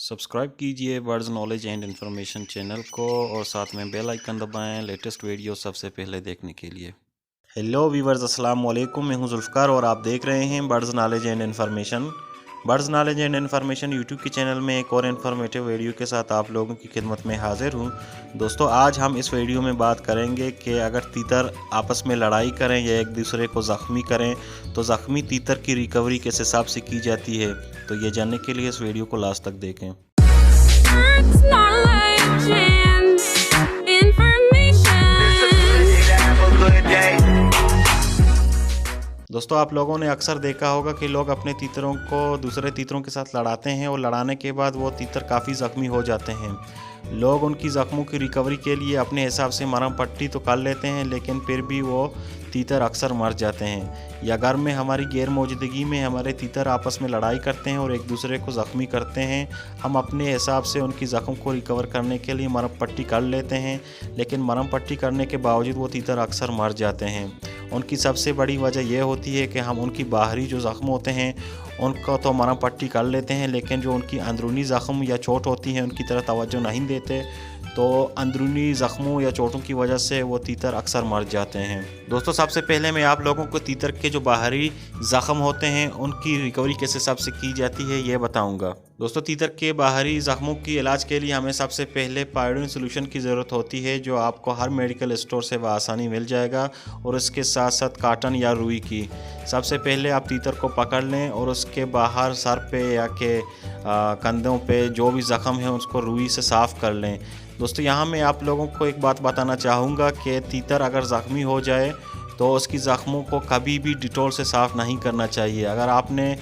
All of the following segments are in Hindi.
सब्सक्राइब कीजिए words knowledge and information channel को और साथ में बेल आइकन दबाएं लेटेस्ट वीडियो सबसे पहले देखने के लिए। हेलो वीवर्स, अस्सलाम वालेकुम। मैं हूं जुल्फ़कार और आप देख रहे हैं words knowledge and information. Words knowledge and information YouTube के चैनल में एक और इन्फॉर्मेटिव वीडियो के साथ आप लोगों की खिदमत में हाजिर हूं। दोस्तों, आज हम इस वीडियो में बात करेंगे कि अगर तीतर आपस में लड़ाई करें या एक दूसरे को ज़ख्मी करें तो ज़ख्मी तीतर की रिकवरी किस हिसाब से की जाती है। तो ये जानने के लिए इस वीडियो को लास्ट तक देखें। दोस्तों, आप लोगों ने अक्सर देखा होगा कि लोग अपने तीतरों को दूसरे तीतरों के साथ लड़ाते हैं और लड़ाने के बाद वो तीतर काफ़ी ज़ख्मी हो जाते हैं। लोग उनकी ज़ख्मों की रिकवरी के लिए अपने हिसाब से मरहम पट्टी तो कर लेते हैं, लेकिन फिर भी वो तीतर अक्सर मर जाते हैं। या घर में हमारी गैर मौजूदगी में हमारे तीतर आपस में लड़ाई करते हैं और एक दूसरे को ज़ख्मी करते हैं। हम अपने हिसाब से उनकी ज़ख्म को रिकवर करने के लिए मरहम पट्टी कर लेते हैं, लेकिन मरहम पट्टी करने के बावजूद वो तीतर अक्सर मर जाते हैं। उनकी सबसे बड़ी वजह यह होती है कि हम उनकी बाहरी जो ज़ख्म होते हैं उनको तो मरहम पट्टी कर लेते हैं, लेकिन जो उनकी अंदरूनी ज़ख्म या चोट होती है उनकी तरफ तवज्जो नहीं देते, तो अंदरूनी ज़ख्मों या चोटों की वजह से वो तीतर अक्सर मर जाते हैं। दोस्तों, सबसे पहले मैं आप लोगों को तीतर के जो बाहरी ज़ख्म होते हैं उनकी रिकवरी किस हिसाब से की जाती है ये बताऊंगा। दोस्तों, तीतर के बाहरी ज़ख्मों की इलाज के लिए हमें सबसे पहले पायोडीन सोल्यूशन की ज़रूरत होती है, जो आपको हर मेडिकल स्टोर से बआसानी मिल जाएगा, और इसके साथ साथ काटन या रुई की। सबसे पहले आप तीतर को पकड़ लें और उसके बाहर सर पे या के कंधों पे जो भी ज़ख्म है उसको रुई से साफ़ कर लें। दोस्तों, यहाँ मैं आप लोगों को एक बात बताना चाहूँगा कि तीतर अगर ज़ख्मी हो जाए तो उसकी ज़ख्मों को कभी भी डिटॉल से साफ़ नहीं करना चाहिए। अगर आपने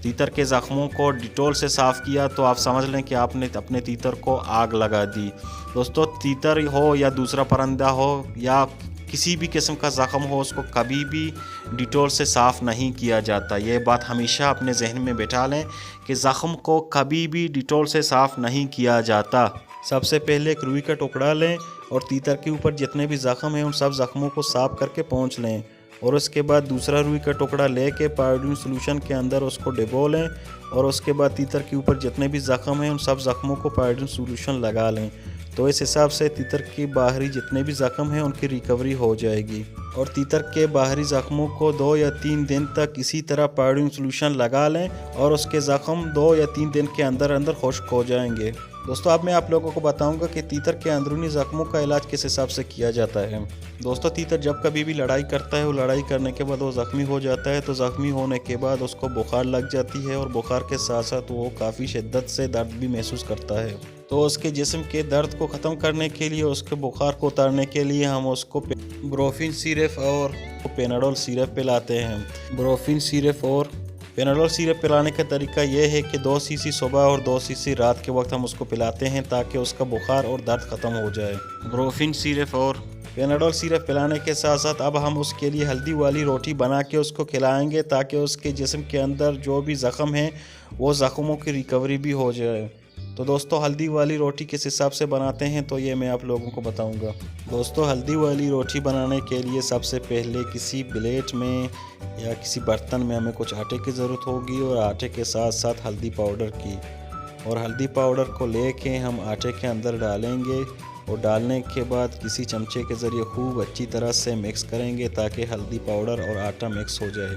तीतर के ज़ख्मों को डिटॉल से साफ़ किया तो आप समझ लें कि आपने अपने तीतर को आग लगा दी। दोस्तों, तीतर हो या दूसरा परिंदा हो या किसी भी किस्म का ज़ख्म हो, उसको कभी भी डिटॉल से साफ़ नहीं किया जाता। ये बात हमेशा अपने जहन में बैठा लें कि ज़ख्म को कभी भी डिटॉल से साफ़ नहीं किया जाता। सबसे पहले एक रुई का टुकड़ा लें और तीतर के ऊपर जितने भी ज़ख्म हैं उन सब ज़ख्मों को साफ़ करके पोंछ लें, और उसके बाद दूसरा रुई का टुकड़ा लेके पायोडीन सोल्यूशन के अंदर उसको डुबो लें, और उसके बाद तीतर के ऊपर जितने भी ज़ख्म हैं उन सब ज़ख्मों को पायोडीन सोल्यूशन लगा लें। तो इस हिसाब से तीतर की बाहरी जितने भी ज़ख्म हैं उनकी रिकवरी हो जाएगी। और तीतर के बाहरी ज़ख्मों को 2 या 3 दिन तक इसी तरह पायोडीन सोल्यूशन लगा लें और उसके ज़ख्म 2 या 3 दिन के अंदर अंदर खुश्क हो जाएंगे। दोस्तों, अब मैं आप लोगों को बताऊंगा कि तीतर के अंदरूनी ज़ख्मों का इलाज किस हिसाब से किया जाता है। दोस्तों, तीतर जब कभी भी लड़ाई करता है, वो लड़ाई करने के बाद वो ज़ख्मी हो जाता है, तो ज़ख्मी होने के बाद उसको बुखार लग जाती है, और बुखार के साथ साथ वो काफ़ी शिद्दत से दर्द भी महसूस करता है। तो उसके जिस्म के दर्द को ख़त्म करने के लिए, उसके बुखार को उतारने के लिए हम उसको ब्रोफिन सिरप और पेनाडोल सिरप पिलाते हैं। ब्रोफिन सिरप और पेनाडोल सिरप पिलाने का तरीका यह है कि 2 सीसी सुबह और 2 सीसी रात के वक्त हम उसको पिलाते हैं ताकि उसका बुखार और दर्द ख़त्म हो जाए। ब्रोफिन सिरप और पेनाडोल सिरप पिलाने के साथ साथ अब हम उसके लिए हल्दी वाली रोटी बना के उसको खिलाएंगे ताकि उसके जिस्म के अंदर जो भी ज़ख्म हैं वो ज़ख्मों की रिकवरी भी हो जाए। तो दोस्तों, हल्दी वाली रोटी किस हिसाब से बनाते हैं तो ये मैं आप लोगों को बताऊंगा। दोस्तों, हल्दी वाली रोटी बनाने के लिए सबसे पहले किसी प्लेट में या किसी बर्तन में हमें कुछ आटे की ज़रूरत होगी, और आटे के साथ साथ हल्दी पाउडर की। और हल्दी पाउडर को लेके हम आटे के अंदर डालेंगे, और डालने के बाद किसी चमचे के ज़रिए खूब अच्छी तरह से मिक्स करेंगे ताकि हल्दी पाउडर और आटा मिक्स हो जाए।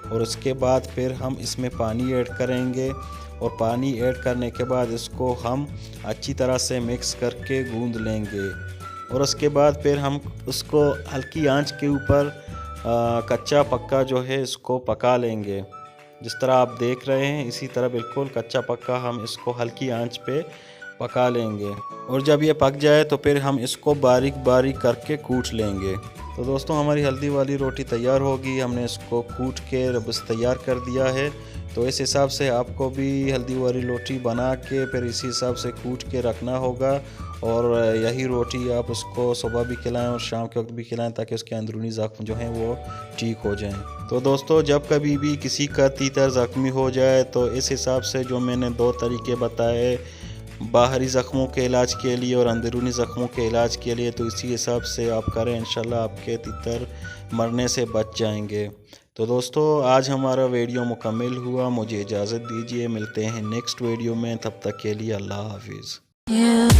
और उसके बाद फिर हम इसमें पानी ऐड करेंगे, और पानी ऐड करने के बाद इसको हम अच्छी तरह से मिक्स करके गूंद लेंगे। और उसके बाद फिर हम उसको हल्की आंच के ऊपर कच्चा पक्का जो है इसको पका लेंगे। जिस तरह आप देख रहे हैं इसी तरह बिल्कुल कच्चा पक्का हम इसको हल्की आंच पे पका लेंगे, और जब ये पक जाए तो फिर हम इसको बारीक बारीक करके कूट लेंगे। तो दोस्तों, हमारी हल्दी वाली रोटी तैयार होगी। हमने इसको कूट के बस तैयार कर दिया है। तो इस हिसाब से आपको भी हल्दी वाली रोटी बना के फिर इसी हिसाब से कूट के रखना होगा, और यही रोटी आप उसको सुबह भी खिलाएं और शाम के वक्त भी खिलाएं ताकि उसके अंदरूनी ज़ख्म जो हैं वो ठीक हो जाएं। तो दोस्तों, जब कभी भी किसी का तीतर ज़ख्मी हो जाए तो इस हिसाब से जो मैंने 2 तरीके बताए बाहरी ज़ख्मों के इलाज के लिए और अंदरूनी ज़ख्मों के इलाज के लिए, तो इसी हिसाब से आप करें, इंशाल्लाह आपके तीतर मरने से बच जाएंगे। तो दोस्तों आज हमारा वीडियो मुकम्मल हुआ, मुझे इजाज़त दीजिए, मिलते हैं नेक्स्ट वीडियो में, तब तक के लिए अल्लाह हाफिज़।